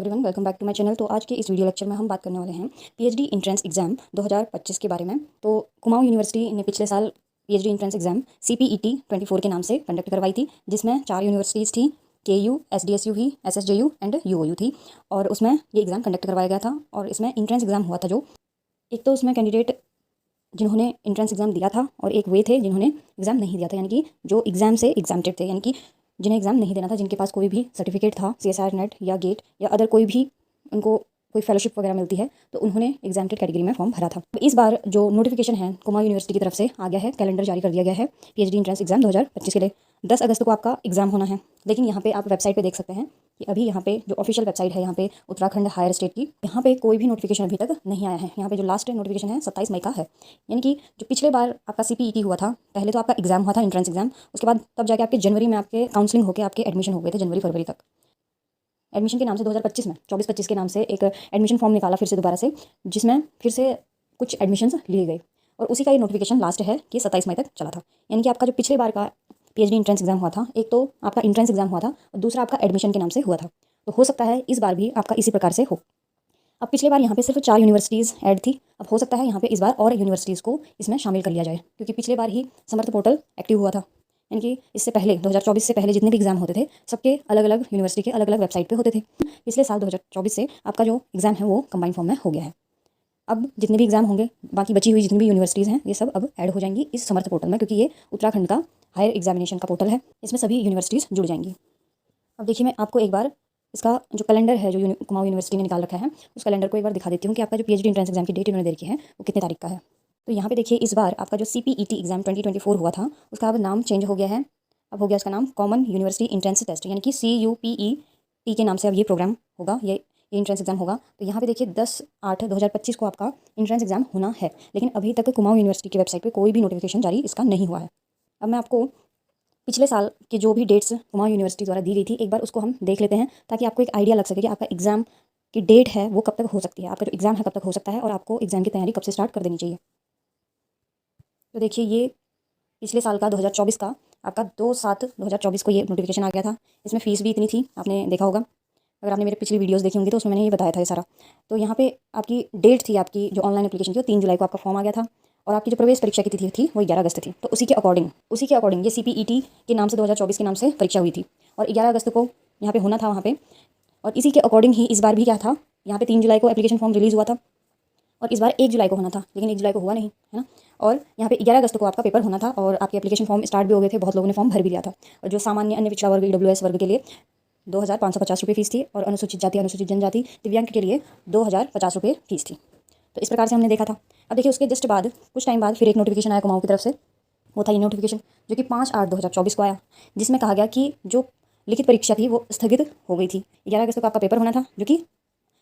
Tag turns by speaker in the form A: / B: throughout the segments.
A: Everyone, welcome back to my channel. तो आज के इस वीडियो लेक्चर में हम बात करने वाले हैं पीएचडी एंट्रेंस एग्जाम 2025 के बारे में। तो कुमाऊं यूनिवर्सिटी ने पिछले साल पीएचडी एंट्रेंस एग्जाम CPET 24 के नाम से कंडक्ट करवाई थी, जिसमें 4 यूनिवर्सिटीज़ थी, KU, SDSU he, SSJU and UOU थी। और उसमें ये एग्ज़ाम कंडक्ट करवाया गया था और इसमें एंट्रेंस एग्ज़ाम हुआ था। जो एक तो उसमें कैंडिडेट जिन्होंने एंट्रेंस एग्ज़ाम दिया था और एक वे थे जिन्होंने एग्ज़ाम नहीं दिया था, यानी कि जो एग्ज़ाम से एग्जाम्प्टेड थे, यानी कि जिन्हें एग्ज़ाम नहीं देना था, जिनके पास कोई भी सर्टिफिकेट था, CSIR नेट या गेट या अदर कोई भी उनको कोई फेलोशिप वगैरह मिलती है, तो उन्होंने एग्जाम्प्टेड कैटेगरी में फॉर्म भरा था। इस बार जो नोटिफिकेशन है कुमाऊं यूनिवर्सिटी की तरफ से आ गया है, कैलेंडर जारी कर दिया गया है पीएचडी एंट्रेंस एग्जाम 2025 के लिए। 10 अगस्त को आपका एग्जाम होना है। लेकिन यहाँ पे आप वेबसाइट पे देख सकते हैं कि अभी यहाँ पे जो ऑफिशियल वेबसाइट है यहाँ पे उत्तराखंड हायर स्टेट की, यहाँ पे कोई भी नोटिफिकेशन अभी तक नहीं आया है। यहाँ पे जो लास्ट नोटिफिकेशन है 27 मई का है, यानी कि जो पिछले बार आपका CPET हुआ था, पहले तो आपका एग्जाम हुआ था एंट्रेंस एग्जाम, उसके बाद तब जाके आपके जनवरी में आपके काउंसलिंग होकर आपके एडमिशन हो गए थे, जनवरी फरवरी तक। एडमिशन के नाम से 2025 में 24-25 के नाम से एक एडमिशन फॉर्म निकाला फिर से दोबारा से, जिसमें फिर से कुछ एडमिशन्स लिए गए और उसी का ये नोटिफिकेशन लास्ट है कि 27 मई तक चला था। यानी कि आपका जो पिछले बार का पीएचडी एंट्रेंस एग्जाम हुआ था, एक तो आपका एंट्रेंस एग्जाम हुआ था और दूसरा आपका एडमिशन के नाम से हुआ था। तो हो सकता है इस बार भी आपका इसी प्रकार से हो। अब पिछले बार यहाँ पे सिर्फ 4 यूनिवर्सिटीज़ ऐड थी, अब हो सकता है यहाँ पे इस बार और यूनिवर्सिटीज़ को इसमें शामिल कर लिया जाए, क्योंकि पिछले बार ही समर्थ पोर्टल एक्टिव हुआ था। यानी कि इससे पहले 2024 से पहले जितने भी एग्जाम होते थे, सबके अलग अलग यूनिवर्सिटी के अलग अलग वेबसाइट पे होते थे। पिछले साल 2024 से आपका जो एग्ज़ाम है वो कंबाइंड फॉर्म में हो गया है। अब जितने भी एग्जाम होंगे, बाकी बची हुई जितनी भी यूनिवर्सिटीज़ हैं, ये सब अब ऐड हो जाएंगी इस समर्थ पोर्टल में, क्योंकि ये उत्तराखंड का हायर एग्जामिनेशन का पोर्टल है। इसमें सभी यूनिवर्सिटीज़ जुड़ जाएंगी। अब देखिए, मैं आपको एक बार इसका जो कैलेंडर है जो कुमाऊं यूनिवर्सिटी ने निकाल रखा है, उस कैलेंडर को एक बार दिखा देती हूँ कि आपका जो पीएचडी एंट्रेंस एग्जाम की डेट इन्होंने दे रखी है वो कितने तारीख का है। तो यहाँ पे देखिए, इस बार आपका जो CPET एग्जाम 2024 हुआ था, उसका अब नाम चेंज हो गया है। अब हो गया उसका नाम कॉमन यूनिवर्सिटी एंट्रेंस टेस्ट, यानी कि CUPET के नाम से अब ये प्रोग्राम होगा, ये एंट्रेंस एग्जाम होगा। तो यहाँ पे देखिए 10/8/2025 को आपका एंट्रेंस एग्जाम होना है, लेकिन अभी तक कुमाऊं यूनिवर्सिटी की वेबसाइट पे कोई भी नोटिफिकेशन जारी इसका नहीं हुआ है। अब मैं आपको पिछले साल की जो भी डेट्स कुमाऊं यूनिवर्सिटी द्वारा दी गई थी, एक बार उसको हम देख लेते हैं, ताकि आपको एक आइडिया लग सके कि आपका एग्जाम की डेट है वो कब तक हो सकती है, आपका जो एग्जाम है कब तक हो सकता है और आपको एग्जाम की तैयारी कब से स्टार्ट कर देनी चाहिए। तो देखिए, ये पिछले साल का 2024 का आपका 2/7/2024 को ये नोटिफिकेशन आ गया था। इसमें फ़ीस भी इतनी थी, आपने देखा होगा, अगर आपने मेरे पिछली वीडियोस देखी होंगी तो उसमें मैंने ये बताया था ये सारा। तो यहाँ पे आपकी डेट थी, आपकी जो ऑनलाइन एप्लीकेशन थी, 3 जुलाई को आपका फॉर्म आ गया था और आपकी जो प्रवेश परीक्षा की तिथि थी वो 11 अगस्त थी। तो उसी के अकॉर्डिंग ये CPET के नाम से 2024 के नाम से परीक्षा हुई थी और 11 अगस्त को यहाँ पे होना था वहाँ पे। और इसी के अकॉर्डिंग ही इस बार भी क्या था, यहाँ पे 3 जुलाई को एप्लीकेशन फॉर्म रिलीज़ हुआ था और इस बार 1 जुलाई को होना था, लेकिन 1 जुलाई को हुआ नहीं, है ना। और यहाँ पे 11 अगस्त को आपका पेपर होना था और आपके एप्लीकेशन फॉर्म स्टार्ट भी हो गए थे, बहुत लोगों ने फॉर्म भर भी लिया था। और जो सामान्य अन्य पिछड़ा वर्ग EWS वर्ग के लिए 2,550 रुपये फ़ीस थी और अनुसूचित जाति, अनुसूचित जनजाति, दिव्यांग के लिए 2,050 रुपये फ़ीस थी। तो इस प्रकार से हमने देखा था। अब देखिए, उसके जस्ट बाद कुछ टाइम बाद फिर एक नोटिफिकेशन आया कुमाऊं की तरफ से, वो था ये नोटिफिकेशन जो कि 5/8/2024 को आया, जिसमें कहा गया कि जो लिखित परीक्षा थी वो स्थगित हो गई थी। 11 अगस्त को आपका पेपर होना था, जो कि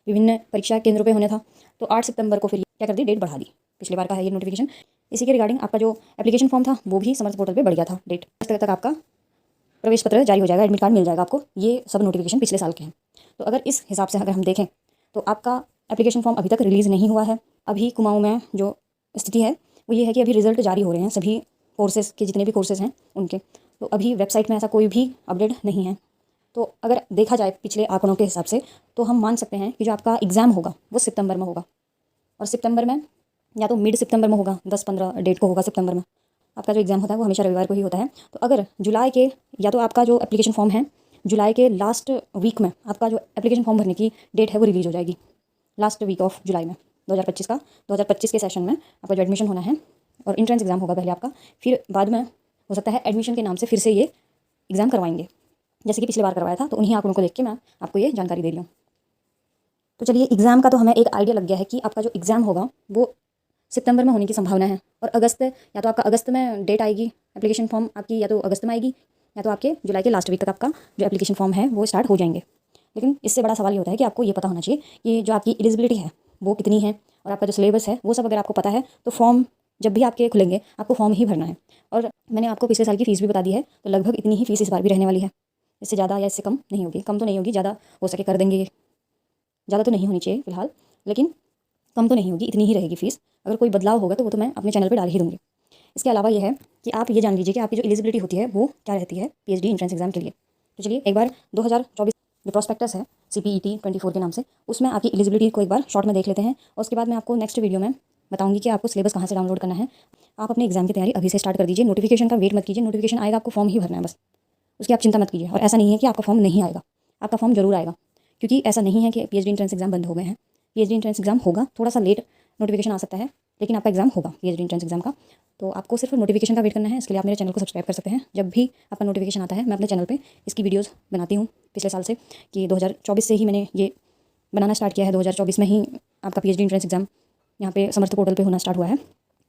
A: विभिन्न परीक्षा केंद्रों पे होना था। तो 8 सितंबर को फिर क्या कर दी, डेट बढ़ा दी। पिछले बार का है ये नोटिफिकेशन। इसी के रिगार्डिंग आपका जो एप्लीकेशन फॉर्म था वो भी समर्थ पोर्टल पे बढ़ गया था। डेट तक आपका प्रवेश पत्र जारी हो जाएगा, एडमिट कार्ड मिल जाएगा आपको। ये सब नोटिफिकेशन पिछले साल के हैं। तो अगर इस हिसाब से अगर हम देखें तो आपका एप्लीकेशन फॉर्म अभी तक रिलीज़ नहीं हुआ है। अभी कुमाऊं में जो स्थिति है वो ये है कि अभी रिजल्ट जारी हो रहे हैं सभी कोर्सेज़ के, जितने भी कोर्सेज़ हैं उनके। तो अभी वेबसाइट में ऐसा कोई भी अपडेट नहीं है। तो अगर देखा जाए पिछले आंकड़ों के हिसाब से तो हम मान सकते हैं कि जो आपका एग्ज़ाम होगा वो सितंबर में होगा, और सितंबर में या तो मिड सितंबर में होगा, 10-15 डेट को होगा सितंबर में। आपका जो एग्ज़ाम होता है वो हमेशा रविवार को ही होता है। तो अगर जुलाई के, या तो आपका जो एप्लीकेशन फॉर्म है जुलाई के लास्ट वीक में आपका जो एप्लीकेशन फॉर्म भरने की डेट है वो रिलीज़ हो जाएगी, लास्ट वीक ऑफ जुलाई में 2025 के सेशन में आपका जो एडमिशन होना है और एंट्रेंस एग्ज़ाम होगा पहले आपका, फिर बाद में हो सकता है एडमिशन के नाम से फिर से ये एग्ज़ाम करवाएंगे, जैसे कि पिछले बार करवाया था। तो उन्हीं आंकड़ों को देख के मैं आपको ये जानकारी दे रही हूँ। तो चलिए, एग्ज़ाम का तो हमें एक आइडिया लग गया है कि आपका जो एग्ज़ाम होगा वो सितंबर में होने की संभावना है, और अगस्त, या तो आपका अगस्त में डेट आएगी एप्लीकेशन फॉर्म आपकी, या तो अगस्त में आएगी, या तो आपके जुलाई के लास्ट वीक तक आपका जो एप्लीकेशन फॉर्म है वो स्टार्ट हो जाएंगे। लेकिन इससे बड़ा सवाल ये होता है कि आपको ये पता होना चाहिए कि जो आपकी एलिजिबिलिटी है वो कितनी है, और आपका जो सिलेबस है वो सब अगर आपको पता है तो फॉर्म जब भी आपके खुलेंगे आपको फॉर्म ही भरना है। और मैंने आपको पिछले साल की फ़ीस भी बता दी है, तो लगभग इतनी ही फ़ीस इस बार भी रहने वाली है। इससे ज़्यादा या इससे कम नहीं होगी, कम तो नहीं होगी, ज़्यादा हो सके कर देंगे ये, ज़्यादा तो नहीं होनी चाहिए फ़िलहाल, लेकिन कम तो नहीं होगी, इतनी ही रहेगी फ़ीस। अगर कोई बदलाव होगा तो वो तो मैं अपने चैनल पे डाल ही दूँगी। इसके अलावा ये है कि आप ये जान लीजिए कि आपकी जो एलिजिबिलिटी होती है वो क्या रहती है पीएचडी एंट्रेंस एग्ज़ाम के लिए। तो चलिए एक बार जो प्रॉस्पेक्टस है CPET 24 के नाम से, उसमें आपकी एलिजिबिलिटी को एक बार शॉर्ट में देख लेते हैं और उसके बाद मैं आपको नेक्स्ट वीडियो में बताऊंगी कि आपको सिलेबस कहाँ से डाउनलोड करना है। आप अपने एग्जाम की तैयारी अभी से स्टार्ट कर दीजिए, नोटिफिकेशन का वेट मत कीजिए। नोटिफिकेशन आएगा, आपको फॉर्म ही भरना है बस, उसकी आप चिंता मत कीजिए। और ऐसा नहीं है कि आपका फॉर्म नहीं आएगा, आपका फॉर्म जरूर आएगा, क्योंकि ऐसा नहीं है कि PhD एंट्रेंस एग्जाम बंद हो गए हैं। PhD एंट्रेंस एग्जाम होगा, थोड़ा सा लेट नोटिफिकेशन आ सकता है, लेकिन आपका एग्जाम होगा PhD एंट्रेंस एग्जाम का। तो आपको सिर्फ नोटिफिकेशन का वेट करना है। इसके लिए आप मेरे चैनल को सब्सक्राइब कर सकते हैं। जब भी आपका नोटिफिकेशन आता है, मैं अपने चैनल पे इसकी वीडियोस बनाती हूँ पिछले साल से, कि 2024 से ही मैंने ये बनाना स्टार्ट किया है। 2024 में ही आपका PhD एंट्रेंस एग्जाम यहाँ पे समर्थ पोर्टल पे होना स्टार्ट हुआ है।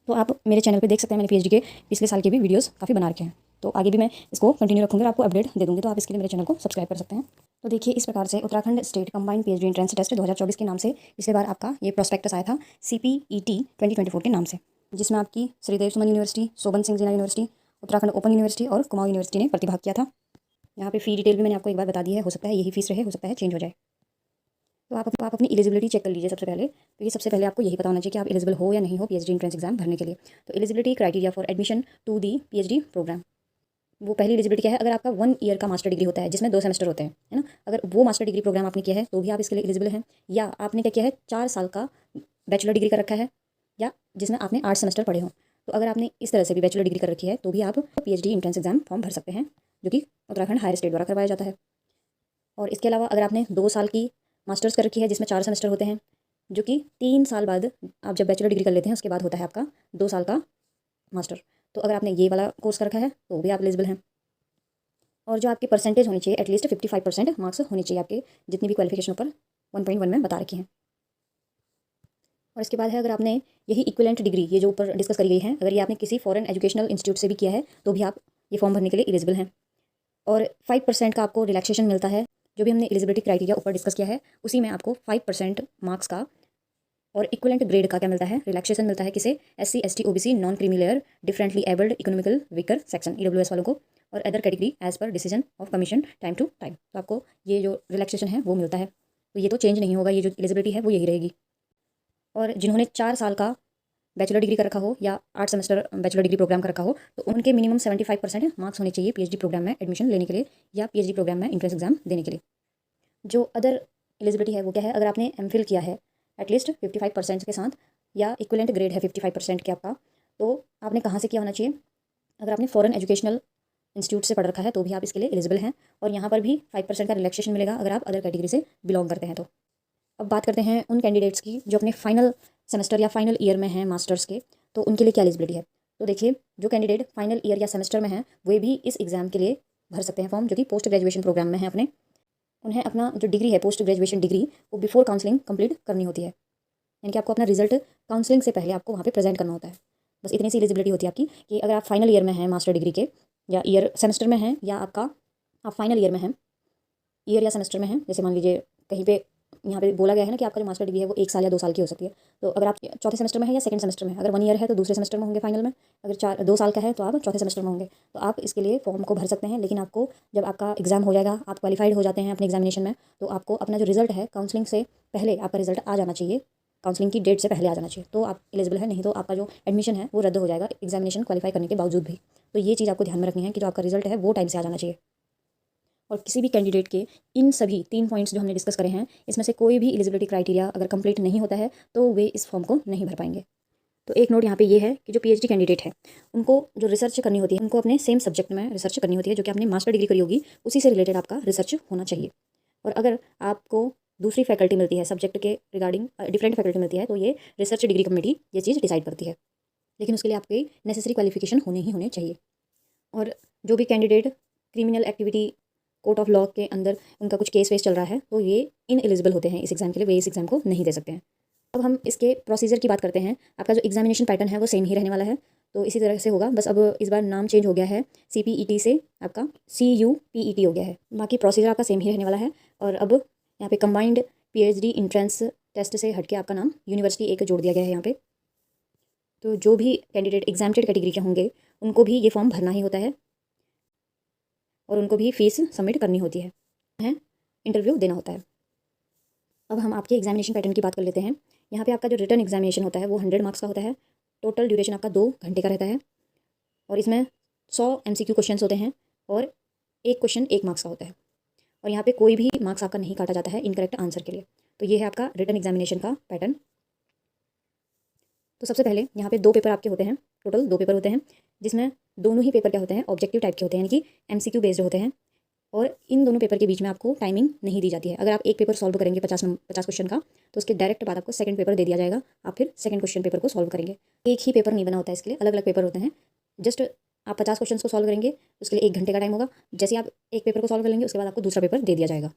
A: तो आप मेरे चैनल पे देख सकते हैं, मैंने PhD के पिछले साल के भी वीडियोस काफ़ी बना रखे हैं। तो आगे भी मैं इसको कंटिन्यू रखूँगी और आपको अपडेट दे दूँगी, तो आप इसके लिए मेरे चैनल को सब्सक्राइब कर सकते हैं। तो देखिए, इस प्रकार से Uttarakhand state combined PhD entrance test 2024 के नाम से पिछले बार आपका ये प्रोस्पेक्टस आया था CPET 2024 के नाम से, जिसमें आपकी श्रीदेव सुमन यूनिवर्सिटी, शोभन सिंह जिना यूनिवर्सिटी, उत्तराखंड ओपन यूनिवर्सिटी और कुमाऊं यूनिवर्सिटी ने प्रतिभाग किया था। यहाँ पे फ़ी डिटेल भी मैंने आपको एक बार बता दी है, हो सकता है यही फीस रहे, हो सकता है चेंज हो जाए। तो आप अपनी एलिजिबिलिटी चेक कर लीजिए सबसे पहले। तो ये सबसे पहले आपको यही पता होना चाहिए कि आप एलिजिबल हो या नहीं हो PhD एंट्रेंस एग्जाम भरने के लिए। तो eligibility criteria for admission to the PhD program, वो पहली एलिजिबिलिटी क्या है? अगर आपका 1 ईयर का मास्टर डिग्री होता है जिसमें 2 सेमेस्टर होते हैं, है ना, अगर वो मास्टर डिग्री प्रोग्राम आपने किया है तो भी आप इसके लिए एलिजिबल हैं। या आपने क्या किया है, 4 साल का बैचलर डिग्री कर रखा है, या जिसमें आपने 8 सेमेस्टर पढ़े हों। तो अगर आपने इस तरह से भी बैचलर डिग्री कर रखी है तो भी आप PhD एंट्रेंस एग्जाम फॉर्म भर सकते हैं, जो कि उत्तराखंड हायर स्टेट द्वारा करवाया जाता है। और इसके अलावा अगर आपने 2 साल की मास्टर्स कर रखी है जिसमें 4 सेमेस्टर होते हैं, जो कि 3 साल बाद आप जब बैचलर डिग्री कर लेते हैं उसके बाद होता है आपका 2 साल का मास्टर। तो अगर आपने ये वाला कोर्स कर रखा है तो भी आप एलिजिबल हैं। और जो आपकी परसेंटेज होनी चाहिए, एटलीस्ट 55% मार्क्स होनी चाहिए आपके, जितनी भी क्वालिफिकेशन ऊपर 1.1 में बता रखी हैं। और इसके बाद है, अगर आपने यही इक्विवेलेंट डिग्री, ये जो ऊपर डिस्कस करी गई है, अगर ये आपने किसी फॉरेन एजुकेशनल इंस्टीट्यूट से भी किया है तो भी आप ये फॉर्म भरने के लिए एलिजिबल हैं। और 5% का आपको रिलैक्सेशन मिलता है। जो भी हमने एलिजिबिलिटी क्राइटेरिया ऊपर डिस्कस किया है उसी में आपको 5% मार्क्स का और इक्विवेलेंट ग्रेड का क्या मिलता है, रिलैक्सेशन मिलता है। किसे? SC ST OBC non creamy layer differently abled economical weaker section EWS वालों को, और other category as per decision of commission time to time. तो आपको ये जो रिलैक्सेशन है वो मिलता है। तो ये तो चेंज नहीं होगा, ये जो एलिजिबिलिटी है वो यही रहेगी। और जिन्होंने 4 साल का बैचलर डिग्री कर रखा हो या 8 सेमेस्टर बैचलर डिग्री प्रोग्राम कर रखा हो, तो उनके मिनिमम 75% मार्क्स होने चाहिए PhD प्रोग्राम में एडमिशन लेने के लिए या PhD प्रोग्राम में एंट्रेंस एग्जाम देने के लिए। जो अदर एलिजिबिलिटी है वो क्या है? अगर आपने MPhil किया है एटलीस्ट 55% के साथ, या इक्विवेलेंट ग्रेड है 55% के आपका, तो आपने कहाँ से किया होना चाहिए? अगर आपने फॉरेन एजुकेशनल इंस्टीट्यूट से पढ़ रखा है तो भी आप इसके लिए एलिजिबल हैं। और यहाँ पर भी 5% का रिलैक्सेशन मिलेगा अगर आप अदर कैटेगरी से बिलोंग करते हैं तो। अब बात करते हैं उन कैंडिडेट्स की जो अपने फाइनल सेमेस्टर या फाइनल ईयर में हैं मास्टर्स के, तो उनके लिए क्या एलिजिबिलिटी है। तो देखिए, जो कैंडिडेट फाइनल ईयर या सेमेस्टर में हैं वे भी इस एग्ज़ाम के लिए भर सकते हैं फॉर्म, जो कि पोस्ट ग्रेजुएशन प्रोग्राम में है अपने। उन्हें अपना जो डिग्री है, पोस्ट ग्रेजुएशन डिग्री, वो बिफोर काउंसलिंग कंप्लीट करनी होती है। यानी कि आपको अपना रिजल्ट काउंसलिंग से पहले आपको वहाँ पे प्रेजेंट करना होता है। बस इतनी सी एलिजिबिलिटी होती है आपकी कि अगर आप फाइनल ईयर में हैं मास्टर डिग्री के, या ईयर सेमेस्टर में हैं, या आप फाइनल ईयर में हैं, ईयर या सेमेस्टर में हैं। जैसे मान लीजिए कहीं पे यहाँ पे बोला गया है ना कि आपका जो मास्टर डिग्री है वो 1 साल या 2 साल की हो सकती है। तो अगर आप चौथे सेमेस्टर में है या सेकंड सेमेस्टर में, अगर 1 ईयर है तो दूसरे सेमेस्टर में होंगे फाइनल में, अगर 2 साल का है तो आप चौथे सेमेस्टर में होंगे। तो आप इसके लिए फॉर्म को भर सकते हैं। लेकिन आपको जब आपका एग्जाम हो जाएगा, आप क्वालिफाइड हो जाते हैं अपने एग्जामिनेशन में, तो आपको अपना जो रिजल्ट है काउंसलिंग से पहले आपका रिजल्ट आ जाना चाहिए, काउंसलिंग की डेट से पहले आ जाना चाहिए, तो आप एलिजिबल है। नहीं तो आपका जो एडमिशन है वो रद्द हो जाएगा एग्जामिनेशन क्वालिफाई करने के बावजूद भी। तो ये चीज़ आपको ध्यान में रखनी है कि जो आपका रिजल्ट है वो टाइम से आ जाना चाहिए। और किसी भी कैंडिडेट के इन सभी 3 पॉइंट्स जो हमने डिस्कस करे हैं, इसमें से कोई भी एलिजिबिलिटी क्राइटेरिया अगर कंप्लीट नहीं होता है तो वे इस फॉर्म को नहीं भर पाएंगे। तो एक नोट यहाँ पे ये है कि जो PhD कैंडिडेट है उनको जो रिसर्च करनी होती है, उनको अपने सेम सब्जेक्ट में रिसर्च करनी होती है, जो कि आपने मास्टर डिग्री करी होगी उसी से रिलेटेड आपका रिसर्च होना चाहिए। और अगर आपको दूसरी फैकल्टी मिलती है सब्जेक्ट के रिगार्डिंग, डिफरेंट फैकल्टी मिलती है, तो ये रिसर्च डिग्री कमेटी ये चीज़ डिसाइड करती है। लेकिन उसके लिए आपके नेसेसरी क्वालिफिकेशन होने चाहिए। और जो भी candidate criminal activity court of law के अंदर उनका कुछ केस वेस चल रहा है तो ये इनएलिजिबल होते हैं इस एग्ज़ाम के लिए, वे इस एग्ज़ाम को नहीं दे सकते हैं। अब हम इसके प्रोसीजर की बात करते हैं। आपका जो एग्जामिनेशन पैटर्न है वो सेम ही रहने वाला है, तो इसी तरह से होगा। बस अब इस बार नाम चेंज हो गया है, CPET से आपका CUPET हो गया है। बाकी प्रोसीजर आपका सेम ही रहने वाला है। और अब यहाँ पे कंबाइंड PhD एंट्रेंस टेस्ट से हटके आपका नाम यूनिवर्सिटी एक जोड़ दिया गया है यहाँ पे। तो जो भी कैंडिडेट एग्जामिटेड कैटेगरी के होंगे उनको भी ये फॉर्म भरना ही होता है और उनको भी फीस सबमिट करनी होती है, इंटरव्यू देना होता है। अब हम आपके एग्जामिनेशन पैटर्न की बात कर लेते हैं। यहाँ पे आपका जो रिटर्न एग्जामिनेशन होता है वो 100 मार्क्स का होता है। टोटल ड्यूरेशन आपका 2 घंटे का रहता है और इसमें 100 MCQ क्वेश्चंस होते हैं और एक क्वेश्चन 1 मार्क्स का होता है। और यहाँ पे कोई भी मार्क्स आपका नहीं काटा जाता है इनकरेक्ट आंसर के लिए। तो ये है आपका रिटन एग्जामिनेशन का पैटर्न। तो सबसे पहले यहाँ पे 2 पेपर आपके होते हैं, टोटल 2 पेपर होते हैं, जिसमें दोनों ही पेपर क्या होते हैं, ऑब्जेक्टिव टाइप के होते हैं, यानी कि एमसीक्यू बेस्ड होते हैं। और इन दोनों पेपर के बीच में आपको टाइमिंग नहीं दी जाती है। अगर आप एक पेपर सॉल्व करेंगे 50 क्वेश्चन का, तो उसके डायरेक्ट बाद आपको सेकंड पेपर दे दिया जाएगा। आप फिर सेकंड क्वेश्चन पेपर को सॉल्व करेंगे। एक ही पेपर नहीं बना होता है, इसके लिए अलग अलग पेपर होते हैं। जस्ट आप 50 क्वेश्चन को सॉल्व करेंगे, उसके लिए 1 घंटे का टाइम होगा। जैसे आप एक पेपर को सॉल्व कर लेंगे, उसके बाद आपको दूसरा पेपर दे दिया जाएगा।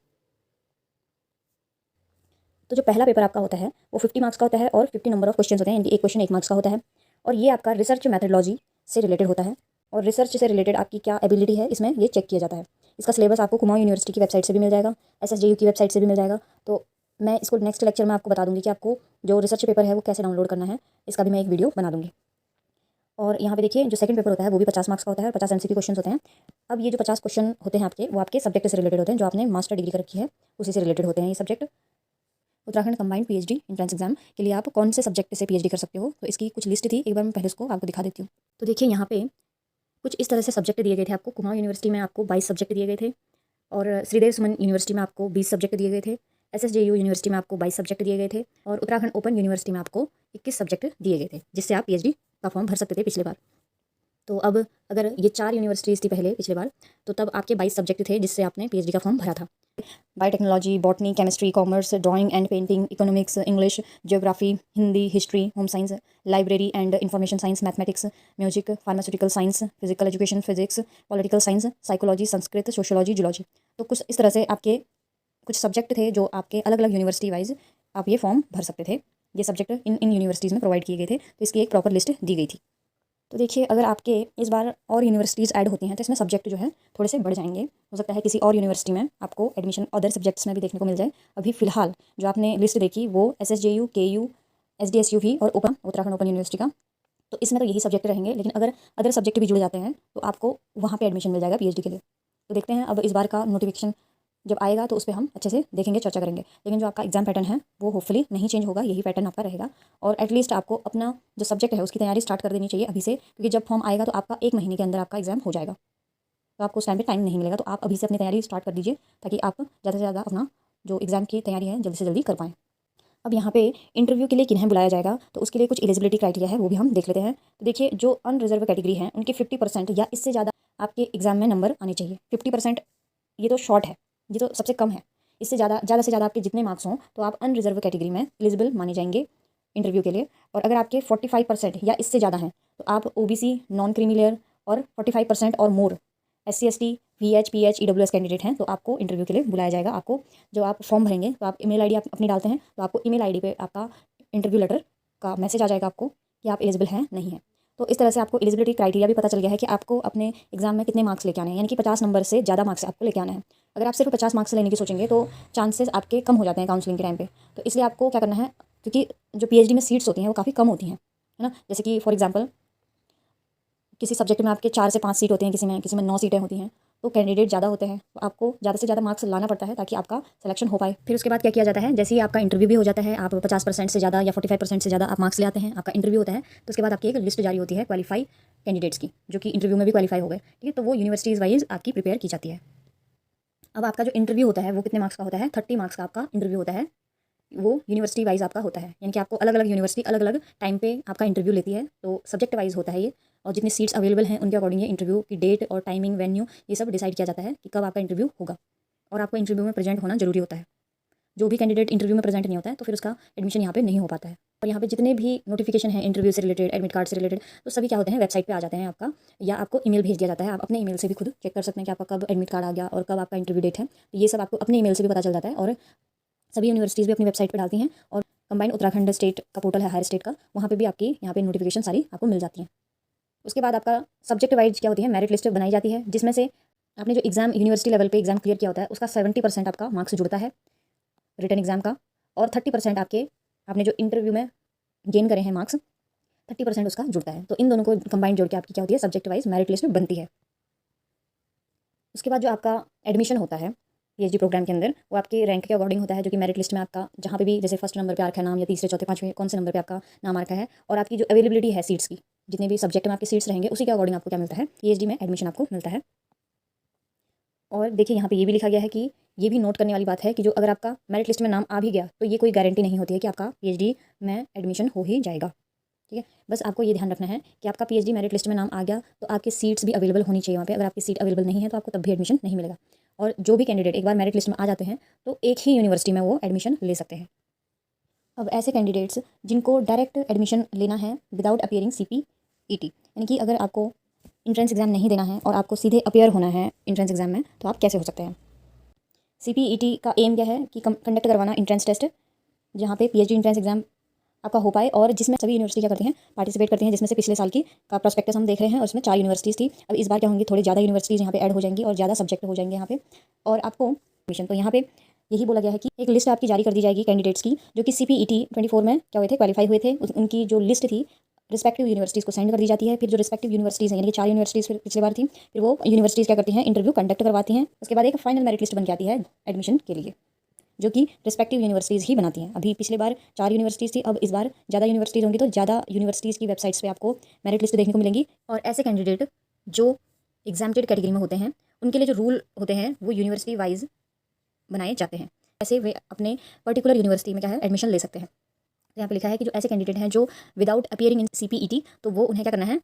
A: तो जो पहला पेपर आपका होता है वो 50 मार्क्स का होता है और 50 नंबर ऑफ क्वेश्चन होते हैं, यानी कि एक क्वेश्चन 1 मार्क्स का होता है। और ये आपका रिसर्च मैथडोलॉजी से रिलेटेड होता है, और रिसर्च से रिलेटेड आपकी क्या एबिलिटी है इसमें ये चेक किया जाता है। इसका सिलेबस आपको कुमाऊं यूनिवर्सिटी की वेबसाइट से भी मिल जाएगा, एसएसजेयू की वेबसाइट से भी मिल जाएगा। तो मैं इसको नेक्स्ट लेक्चर में आपको बता दूंगी कि आपको जो रिसर्च पेपर है वो कैसे डाउनलोड करना है, इसका भी मैं एक वीडियो बना दूंगी। और यहाँ पे देखिए जो सेकंड पेपर होता है वो भी 50 मार्क्स का होता है और 50 एमसीक्यू क्वेश्चन होते हैं। अब ये जो 50 क्वेश्चन होते हैं आपके, वो आपके सब्जेक्ट से रिलेटेड होते हैं, जो आपने मास्टर डिग्री कर रखी है उसी से रिलेटेड होते हैं ये subject. Uttarakhand combined PhD entrance exam के लिए आप कौन से सब्जेक्ट से पीएचडी कर सकते हो, तो इसकी कुछ लिस्ट थी, एक बार मैं पहले उसको आपको दिखा देती हूँ। तो देखिए यहाँ पे कुछ इस तरह से सब्जेक्ट दिए गए थे आपको। कुमाऊं यूनिवर्सिटी में आपको 22 सब्जेक्ट दिए गए थे, और श्रीदेव सुमन यूनिवर्सिटी में आपको 20 सब्जेक्ट दिए गए थे, एसएसजेयू यूनिवर्सिटी में आपको 22 सब्जेक्ट दिए गए थे, और उत्तराखंड ओपन यूनिवर्सिटी में आपको 21 सब्जेक्ट दिए गए थे, जिससे आप पीएचडी का फॉर्म भर सकते थे पिछले बार। तो अब अगर ये 4 यूनिवर्सिटीज़ थी पहले पिछले बार, तो तब आपके 22 सब्जेक्ट थे जिससे आपने पीएचडी का फॉर्म भरा था। Biotechnology, botany, chemistry, commerce, drawing and painting, economics, English, geography, Hindi, history, home science, library and information science, mathematics, music, pharmaceutical science, physical education, physics, political science, psychology, Sanskrit, sociology, zoology. तो कुछ इस तरह से आपके कुछ सब्जेक्ट थे जो आपके अलग अलग यूनिवर्सिटी वाइज आप ये फॉर्म भर सकते थे। ये सब्जेक्ट इन यूनिवर्सिटीज़ में प्रोवाइड किए गए थे, तो इसकी एक प्रॉपर लिस्ट दी गई थी। तो देखिए अगर आपके इस बार और यूनिवर्सिटीज़ ऐड होती हैं तो इसमें सब्जेक्ट जो है थोड़े से बढ़ जाएंगे। हो सकता है किसी और यूनिवर्सिटी में आपको एडमिशन अदर सब्जेक्ट्स में भी देखने को मिल जाए। अभी फ़िलहाल जो आपने लिस्ट देखी वो एसएसजेयू, केयू, एसडीएसयू भी और उत्तराखंड ओपन यूनिवर्सिटी का, तो इसमें तो यही सब्जेक्ट रहेंगे। लेकिन अगर अदर सब्जेक्ट भी जुड़ जाते हैं तो आपको वहाँ पर एडमिशन मिल जाएगा पीएचडी के लिए। तो देखते हैं अब इस बार का नोटिफिकेशन जब आएगा तो उस पर हम अच्छे से देखेंगे, चर्चा करेंगे। लेकिन जो आपका एग्जाम पैटर्न है वो होपफुली नहीं चेंज होगा, यही पैटर्न आपका रहेगा। और एटलीस्ट आपको अपना जो सब्जेक्ट है उसकी तैयारी स्टार्ट कर देनी चाहिए अभी से, क्योंकि जब फॉर्म आएगा तो आपका 1 महीने के अंदर आपका एग्जाम हो जाएगा। तो आपको उस टाइम पे टाइम नहीं मिलेगा, तो आप अभी से अपनी तैयारी स्टार्ट कर दीजिए ताकि आप ज़्यादा से ज़्यादा अपना जो एग्ज़ाम की तैयारी है जल्दी से जल्दी कर पाएँ। अब यहाँ पे इंटरव्यू के लिए किन्हें बुलाया जाएगा, तो उसके लिए कुछ एलिजिबिलिटी क्राइटेरिया है वो भी हम देख लेते हैं। तो देखिए जो अनरिजर्व कैटेगरी है उनके 50% या इससे ज़्यादा आपके एग्जाम में नंबर आने चाहिए। 50% ये तो शॉर्ट है, ये तो सबसे कम है। इससे ज़्यादा से ज़्यादा आपके जितने मार्क्स हों तो आप अनरिजर्व कैटेगरी में एलिजिबल माने जाएंगे इंटरव्यू के लिए। और अगर आपके 45% या इससे ज़्यादा हैं तो आप ओबीसी, नॉन क्रीमी लेयर और 45% और more SC, ST, VH, PH, EWS candidate हैं तो आपको इंटरव्यू के लिए बुलाया जाएगा। आपको जब आप फॉर्म भरेंगे तो आप ईमेल आईडी आप अपनी डालते हैं, तो आपको ईमेल आईडी पे आपका इंटरव्यू लेटर का मैसेज आ जाएगा आपको कि आप एलिजिबल हैं नहीं हैं। तो इस तरह से आपको एलिजिबिलिटी क्राइटेरिया भी पता चल गया है कि आपको अपने एग्जाम में कितने मार्क्स लेके आने हैं, यानी कि 50 नंबर से ज़्यादा मार्क्स आपको लेके आना है। अगर आप सिर्फ 50 मार्क्स लेने की सोचेंगे तो चांसेस आपके कम हो जाते हैं काउंसलिंग के टाइम पे। तो इसलिए आपको क्या करना है, क्योंकि जो पीएचडी में सीट्स होती हैं वो काफ़ी कम होती हैं, है ना। जैसे कि फॉर एग्जांपल किसी सब्जेक्ट में आपके 4 से 5 सीट होती हैं, किसी में 9 सीटें होती हैं, तो कैंडिडेट ज़्यादा होते हैं, तो आपको ज़्यादा से ज़्यादा मार्क्स लाना पड़ता है ताकि आपका सिलेक्शन हो पाए। फिर उसके बाद क्या किया जाता है, जैसे ही आपका इंटरव्यू भी हो जाता है, आप 50% से ज़्यादा या 45% से ज़्यादा आप मार्क्स ले आते हैं, आपका इंटरव्यू होता है, तो उसके बाद आपकी एक लिस्ट जारी होती है क्वालिफाई कैंडिडेट्स की, जो कि इंटरव्यू में भी क्वालिफाई हो गए, ठीक है। तो वो यूनिवर्सिटीज़ वाइज आपकी प्रिपेयर की जाती है। अब आपका जो इंटरव्यू होता है वो कितने मार्क्स का होता है, 30 मार्क्स का आपका इंटरव्यू होता है। वो यूनिवर्सिटी वाइज आपका होता है, यानी कि आपको अलग अलग यूनिवर्सिटी अलग अलग टाइम पे आपका इंटरव्यू लेती है, तो सब्जेक्ट वाइज होता है ये। और जितनी सीट्स अवेलेबल हैं उनके अकॉर्डिंग ये इंटरव्यू की डेट और टाइमिंग, वेन्यू, ये सब डिसाइड किया जाता है कि कब आपका इंटरव्यू होगा। और आपको इंटरव्यू में प्रेजेंट होना जरूरी होता है। जो भी कैंडिडेट इंटरव्यू में प्रेजेंट नहीं होता है तो फिर उसका एडमिशन यहाँ पे नहीं हो पाता है। और यहाँ पे जितने भी नोटिफिकेशन है इंटरव्यू से रिलेटेड, एडमिट कार्ड से रिलेटेड, तो सभी क्या होते हैं, वेबसाइट पे आ जाते हैं आपका, या आपको ईमेल भेज दिया जाता है। आप अपने ईमेल से भी खुद चेक कर सकते हैं कि आपका कब एडमिट कार्ड आ गया और कब आपका इंटरव्यू डेट है। तो ये सब आपको अपने ईमेल से भी पता चल जाता है। और सभी यूनिवर्सिटीज़ भी अपनी वेबसाइट पर डालती हैं। और कंबाइंड उत्तराखंड स्टेट का पोर्टल है, हायर स्टेट का, वहाँ पे भी आपकी यहाँ पे नोटिफिकेशन सारी आपको मिल जाती हैं। उसके बाद आपका सब्जेक्ट वाइज क्या होती है, मेरिट लिस्ट बनाई जाती है, जिसमें से आपने जो एग्जाम यूनिवर्सिटी लेवल पे एग्जाम क्लियर किया होता है उसका 70% आपका मार्क्स जुड़ता है रिटन एग्जाम का, और 30% आपके आपने जो इंटरव्यू में गेन करे हैं मार्क्स, 30% उसका जुड़ता है। तो इन दोनों को कंबाइंड जोड़ के आपकी क्या होती है, सब्जेक्ट वाइज मेरिट लिस्ट बनती है। उसके बाद जो आपका एडमिशन होता है पीएचडी प्रोग्राम के अंदर, वो आपके रैंक के अकॉर्डिंग होता है, जो कि मेरिट लिस्ट में आपका जहाँ पे भी जैसे फर्स्ट नंबर पे आ रखा है नाम, या तीसरे, चौथे, पाँचवें कौन से नंबर पे आपका नाम आ रखा है, और आपकी जो अवेलेबिलिटी है सीट्स की, जितने भी सब्जेक्ट में आपके सीट्स रहेंगे उसी के अकॉर्डिंग आपको क्या मिलता है, पीएचडी में एडमिशन आपको मिलता है। और देखिए यहाँ पे ये भी लिखा गया है कि ये भी नोट करने वाली बात है कि जो अगर आपका मेरिट लिस्ट में नाम आ भी गया तो ये कोई गारंटी नहीं होती है कि आपका पीएचडी में एडमिशन हो ही जाएगा। ठीक है, बस आपको ये ध्यान रखना है कि आपका पीएचडी मेरिट लिस्ट में नाम आ गया तो आपकी सीट्स भी अवेलेबल होनी चाहिए वहाँ पे। अगर आपकी सीट अवेलेबल नहीं है तो आपको तब भी एडमिशन नहीं मिलेगा। और जो भी कैंडिडेट एक बार मेरिट लिस्ट में आ जाते हैं तो एक ही यूनिवर्सिटी में वो एडमिशन ले सकते हैं। अब ऐसे कैंडिडेट्स जिनको डायरेक्ट एडमिशन लेना है विदाउट अपियरिंग CPET, यानी कि अगर आपको इंट्रेंस एग्ज़ाम नहीं देना है और आपको सीधे अपियर होना है इंट्रेंस एग्ज़ाम में, तो आप कैसे हो सकते हैं। CPET का एम क्या है कि कंडक्ट करवाना इंट्रेंस टेस्ट, जहाँ पे पीएचडी इंट्रेंस एग्ज़ाम आपका हो पाए और जिसमें सभी यूनिवर्सिटी क्या करती हैं, पार्टिसिपेट करती हैं। जिसमें से पिछले साल की का प्रोस्पेक्टस हम देख रहे हैं और उसमें 4 यूनिवर्सिटीज़ थी। अब इस बार क्या होंगी, थोड़ी ज़्यादा यूनिवर्सिटीज़ यहाँ पे ऐड हो जाएंगी और ज़्यादा सब्जेक्ट हो जाएंगे यहाँ पे। और आपको एडमिशन तो यहाँ पे यही बोला गया है कि एक लिस्ट आपकी जारी कर दी जाएगी कैंडिडेट्स की जो कि CPET 24 में क्या हुए थे, क्वालीफाई हुए थे। उनकी जो लिस्ट थी रिस्पेक्टिव यूनिवर्सिटीज़ को सेंड कर दी जाती है। फिर जो रिस्पेक्टिव यूनिवर्सिटीज़ हैं, यानी कि 4 यूनिवर्सिटीज़ फिर पिछले बार थी, फिर वो यूनिवर्सिटीज़ क्या करती हैं, इंटरव्यू कंडक्ट करवाती हैं। उसके बाद एक फाइनल मेरिट लिस्ट बन जाती है एडमिशन के लिए, जो कि रिस्पेक्टिव यूनिवर्सिटीज़ ही बनाती हैं। अभी पिछले बार 4 यूनिवर्सिटीज़ थी, अब इस बार ज़्यादा यूनिवर्सिटीज़ होंगी तो ज़्यादा यूनिवर्सिटीज़ की वेबसाइट्स पे आपको मेरिट लिस्ट देखने को मिलेंगी। और ऐसे कैंडिडेट जो एग्जाम्प्टेड कैटेगरी में होते हैं उनके लिए जो रूल होते हैं वो यूनिवर्सिटी वाइज बनाए जाते हैं। ऐसे वे अपने पर्टिकुलर यूनिवर्सिटी में क्या है एडमिशन ले सकते हैं। यहाँ पे लिखा है कि जो ऐसे कैंडिडेट हैं जो विदाउट अपियरिंग इन CPET, तो वो उन्हें क्या करना है,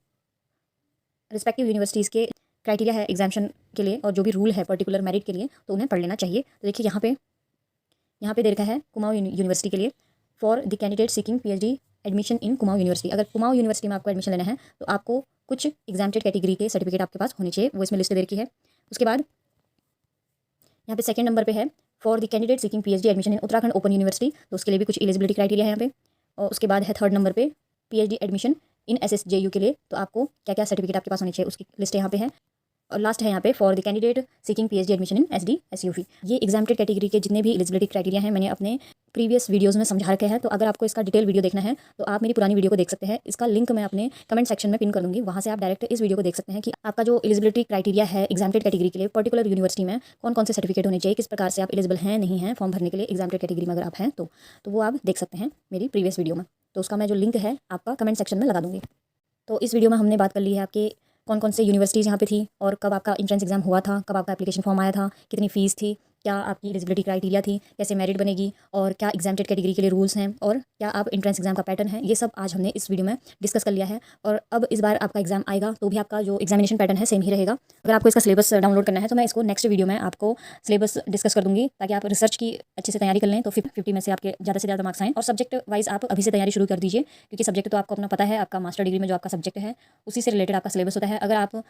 A: रिस्पेक्टिव यूनिवर्सिटीज़ के क्राइटेरिया है एग्जामिशन के लिए और जो भी रूल है पर्टिकुलर मेरिट के लिए, तो उन्हें पढ़ लेना चाहिए। तो देखिए यहाँ पे दे रखा है कुमाऊं यूनिवर्सिटी के लिए, for the candidate seeking PhD admission in Kumaon university. अगर कुमाऊं यूनिवर्सिटी में आपको एडमिशन लेना है तो आपको कुछ एग्जाम्प्टेड कैटेगरी के सर्टिफिकेट आपके पास होने चाहिए, वो इसमें लिस्ट दे रखी है। उसके बाद यहाँ पे सेकंड नंबर पे है for the candidate seeking PhD admission in Uttarakhand open university, तो उसके लिए भी कुछ एलिजिबिलिटी क्राइटेरिया है यहाँ पे। और उसके बाद है थर्ड नंबर पे PhD एडमिशन इन SSJU के लिए, तो आपको क्या क्या सर्टिफिकेट आपके पास होने चाहिए उसकी लिस्ट यहाँ पे है। और लास्ट है यहाँ पे for the candidate seeking PhD admission in SD/SUV। ये एग्जाम्प्टेड कैटेगरी के जितने भी एलिजिबिलिटी क्राइटेरिया हैं मैंने अपने प्रीवियस वीडियोस में समझा रखे हैं। तो अगर आपको इसका डिटेल वीडियो देखना है तो आप मेरी पुरानी वीडियो को देख सकते हैं। इसका लिंक मैं अपने कमेंट सेक्शन में पिन कर दूंगी, वहाँ से आप डायरेक्ट इस वीडियो को देख सकते हैं कि आपका जो एलिजिबिलिटी क्राइटेरिया है एग्जाम्प्टेड कैटेगरी के लिए पर्टिकुलर यूनिवर्सिटी में कौन कौन से सर्टिफिकेट होने चाहिए, किस प्रकार से आप एलिजिबल हैं नहीं हैं फॉर्म भरने के लिए एग्जाम्प्टेड कैटेगरी में अगर आप हैं तो वो आप देख सकते हैं मेरी प्रीवियस वीडियो में। तो उसका मैं जो लिंक है आपका कमेंट सेक्शन में लगा दूँगी। तो इस वीडियो में हमने बात कर ली है आपके कौन कौन से यूनिवर्सिटीज़ यहाँ पे थी और कब आपका एंट्रेंस एग्जाम हुआ था, कब आपका एप्लीकेशन फॉर्म आया था, कितनी फ़ीस थी, क्या आपकी एलिजिबिलिटी क्राइटेरिया थी, कैसे मेरिट बनेगी और क्या एग्जाम्प्टेड कैटेगरी के लिए रूल्स हैं और क्या आप एंट्रेंस एग्जाम का पैटर्न है, ये सब आज हमने इस वीडियो में डिस्कस कर लिया है। और अब इस बार आपका एग्जाम आएगा तो भी आपका जो एग्जामिनेशन पैटर्न है सेम ही रहेगा। अगर आपको इसका सिलेबस डाउनलोड करना है तो मैं इसको नेक्स्ट वीडियो में आपको सिलेबस डिस्कस कर दूँगी ताकि आप रिसर्च की अच्छे से तैयारी कर लें, तो 50 में से आपके ज़्यादा से ज़्यादा मार्क्स आएँ। और सब्जेक्ट वाइज आप अभी से तैयारी शुरू कर दीजिए, क्योंकि सब्जेक्ट तो आपको अपना पता है, आपका मास्टर डिग्री में जो आपका सब्जेक्ट है उसी से रिलेटेड आपका सिलेबस होता है। अगर आप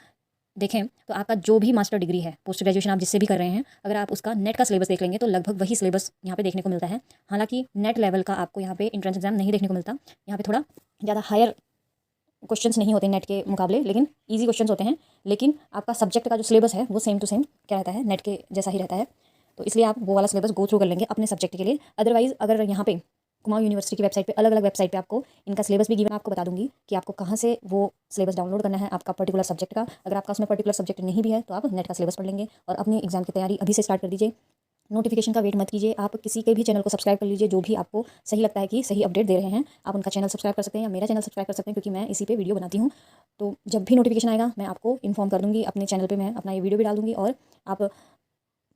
A: देखें तो आपका जो भी मास्टर डिग्री है, पोस्ट ग्रेजुएशन आप जिससे भी कर रहे हैं, अगर आप उसका नेट का सिलेबस देख लेंगे तो लगभग वही सिलेबस यहाँ पे देखने को मिलता है। हालांकि नेट लेवल का आपको यहाँ पे एंट्रेंस एग्जाम नहीं देखने को मिलता, यहाँ पे थोड़ा ज़्यादा हायर क्वेश्चंस नहीं होते नेट के मुकाबले, लेकिन ईजी क्वेश्चंस होते हैं। लेकिन आपका सब्जेक्ट का जो सिलेबस है वो सेम टू सेम क्या रहता है, नेट के जैसा ही रहता है। तो इसलिए आप वो वाला सिलेबस गो थ्रू कर लेंगे अपने सब्जेक्ट के लिए। अदरवाइज अगर यहाँ पे कुमाऊं यूनिवर्सिटी की वेबसाइट पे अलग अलग वेबसाइट पे आपको इनका सिलेबस भी गिवन, आपको बता दूंगी कि आपको कहाँ से वो सिलेबस डाउनलोड करना है आपका पर्टिकुलर सब्जेक्ट का। अगर आपका उसमें पर्टिकुलर सब्जेक्ट नहीं भी है तो आप नेट का सिलेबस पढ़ लेंगे और अपनी एग्जाम की तैयारी अभी से स्टार्ट कर दीजिए। नोटिफिकेशन का वेट मत कीजिए, आप किसी के भी चैनल को सब्सक्राइब कर लीजिए जो भी आपको सही लगता है कि सही अपडेट दे रहे हैं। आप उनका चैनल सब्सक्राइब कर सकते हैं या मेरा चैनल सब्सक्राइब कर सकते हैं, क्योंकि मैं इसी पे वीडियो बनाती हूँ। तो जब भी नोटिफिकेशन आएगा मैं आपको इन्फॉर्म कर दूँगी, अपने चैनल पर मैं अपना ये वीडियो भी डाल दूँगी। और आप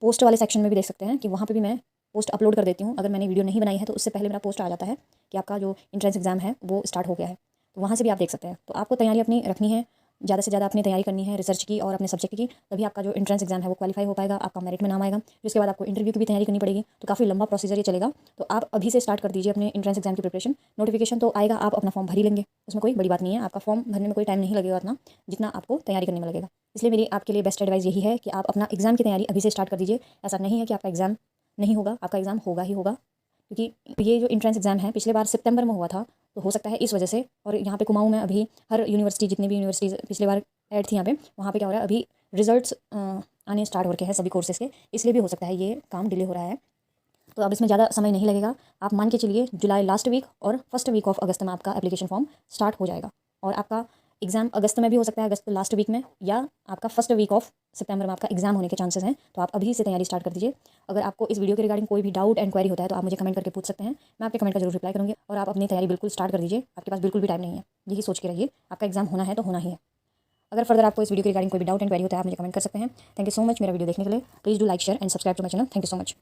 A: पोस्ट वाले सेक्शन में भी देख सकते हैं कि वहाँ पे भी मैं पोस्ट अपलोड कर देती हूँ। अगर मैंने वीडियो नहीं बनाई है तो उससे पहले मेरा पोस्ट आ जाता है कि आपका जो एंट्रेंस एग्जाम है वो स्टार्ट हो गया है, तो वहाँ से भी आप देख सकते हैं। तो आपको तैयारी अपनी रखनी है, ज़्यादा से ज़्यादा अपनी तैयारी करनी है रिसर्च की और अपने सब्जेक्ट की, तभी आपका जो एंट्रेंस एग्जाम है वो क्वालिफाई हो पाएगा, आपका मेरिट में नाम आएगा। उसके बाद आपको इंटरव्यू की भी तैयारी करनी पड़ेगी, तो काफ़ी लंबा प्रोसीजर ये चलेगा। तो आप अभी से स्टार्ट कर दीजिए अपने एंट्रेंस एग्जाम की प्रिपरेशन। नोटिफिकेशन तो आएगा, आप अपना फॉर्म भर ही लेंगे, उसमें कोई बड़ी बात नहीं है। आपका फॉर्म भरने में कोई टाइम नहीं लगेगा उतना जितना आपको तैयारी करने में लगेगा। इसलिए मेरी आपके लिए बेस्ट एडवाइस यही है कि आप अपना एग्जाम की तैयारी अभी से स्टार्ट कर दीजिए। ऐसा नहीं है कि आपका एग्जाम नहीं होगा, आपका एग्जाम होगा ही होगा, क्योंकि ये जो एंट्रेंस एग्जाम है पिछले बार सितंबर में हुआ था, तो हो सकता है इस वजह से। और यहाँ पे कुमाऊं में अभी हर यूनिवर्सिटी, जितनी भी यूनिवर्सिटीज़ पिछले बार ऐड थी यहाँ पे, वहाँ पे क्या हो रहा है, अभी रिजल्ट्स आने स्टार्ट हो रखे हैं सभी कोर्सेज़ के, इसलिए भी हो सकता है ये काम डिले हो रहा है। तो अब इसमें ज़्यादा समय नहीं लगेगा, आप मान के चलिए जुलाई लास्ट वीक और फर्स्ट वीक ऑफ अगस्त में आपका एप्लीकेशन फॉर्म स्टार्ट हो जाएगा। और आपका एग्जाम अगस्त में भी हो सकता है, अगस्त लास्ट वीक में, या आपका फर्स्ट वीक ऑफ सितंबर में आपका एग्जाम होने के चांसेस हैं। तो आप अभी से तैयारी स्टार्ट कर दीजिए। अगर आपको इस वीडियो के रिगार्डिंग कोई भी डाउट एंड क्वेरी होता है तो आप मुझे कमेंट करके पूछ सकते हैं, मैं आपके कमेंट का जरूर रिप्लाई करूँगी। और आप अपनी तैयारी बिल्कुल स्टार्ट कर दीजिए, आपके पास बिल्कुल भी टाइम नहीं है, यही सोच के रहिए, आपका एग्जाम होना है तो होना ही है। अगर फर्दर आपको इस वीडियो के रिगार्डिंग कोई भी डाउट एंड क्वेरी होता है आप मुझे कमेंट कर सकते हैं। थैंक यू सो मच मेरा वीडियो देखने के लिए। Please do like share and subscribe to my channel. Thank you so much.